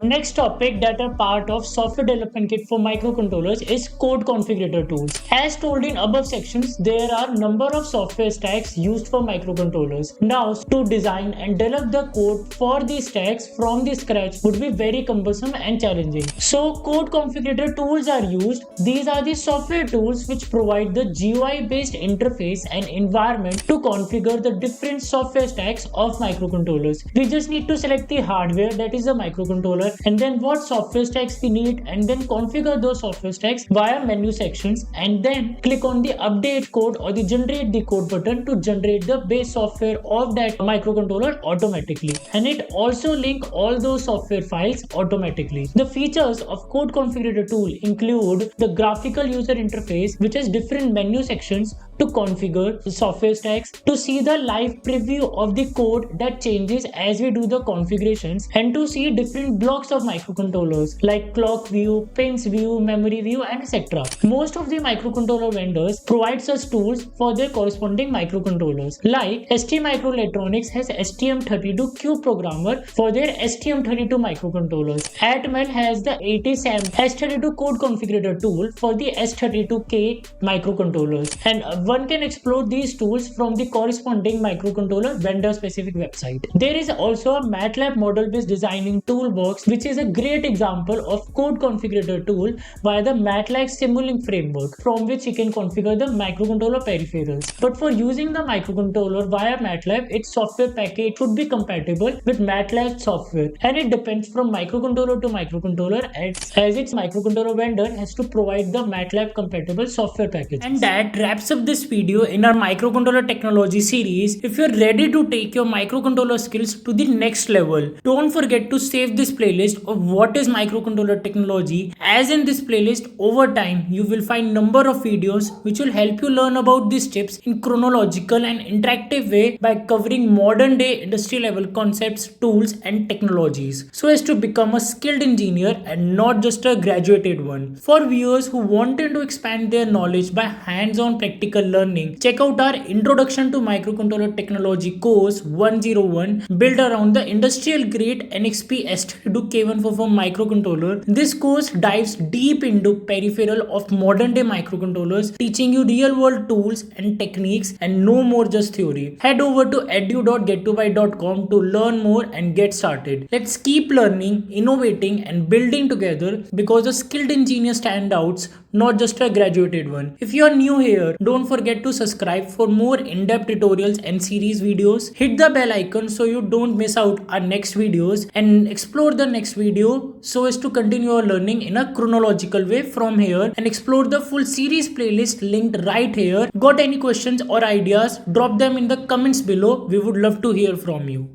Next topic that are part of software development kit for microcontrollers is code configurator tools. As told in above sections, there are number of software stacks used for microcontrollers. Now, to design and develop the code for these stacks from the scratch would be very cumbersome and challenging. So, code configurator tools are used. These are the software tools which provide the GUI based interface and environment to configure the different software stacks of microcontrollers. We just need to select the hardware, that is the microcontroller, and then what software stacks we need, and then configure those software stacks via menu sections, and then click on the update code or the generate the code button to generate the base software of that microcontroller automatically, and it also link all those software files automatically. The features of code configurator tool include the graphical user interface, which has different menu sections to configure the software stacks, to see the live preview of the code that changes as we do the configurations, and to see different blocks of microcontrollers like clock view, pins view, memory view, and etc. Most of the microcontroller vendors provide such tools for their corresponding microcontrollers. Like ST Microelectronics has STM32Cube programmer for their STM32 microcontrollers. Atmel has the ATSAM S32 code configurator tool for the S32K microcontrollers, and one can explore these tools from the corresponding microcontroller vendor specific website. There is also a MATLAB model based designing toolbox, which is a great example of code configurator tool via the MATLAB Simulink framework, from which you can configure the microcontroller peripherals. But for using the microcontroller via MATLAB, its software package should be compatible with MATLAB software, and it depends from microcontroller to microcontroller as its microcontroller vendor has to provide the MATLAB compatible software package. And that wraps up this video in our microcontroller technology series. If you're ready to take your microcontroller skills to the next level, don't forget to save this playlist of what is microcontroller technology, as in this playlist over time you will find number of videos which will help you learn about these chips in chronological and interactive way by covering modern day industry level concepts, tools and technologies, so as to become a skilled engineer and not just a graduated one. For viewers who wanted to expand their knowledge by hands-on practical learning, check out our Introduction to Microcontroller Technology course 101 built around the industrial grade NXP S32K144 microcontroller. This course dives deep into peripheral of modern day microcontrollers, teaching you real world tools and techniques and no more just theory. Head over to edu.gettobyte.com to learn more and get started. Let's keep learning, innovating and building together, because a skilled engineer standouts, not just a graduated one. If you are new here, don't forget to subscribe for more in-depth tutorials and series videos. Hit the bell icon so you don't miss out our next videos, and explore the next video so as to continue your learning in a chronological way from here, and explore the full series playlist linked right here. Got any questions or ideas? Drop them in the comments below. We would love to hear from you.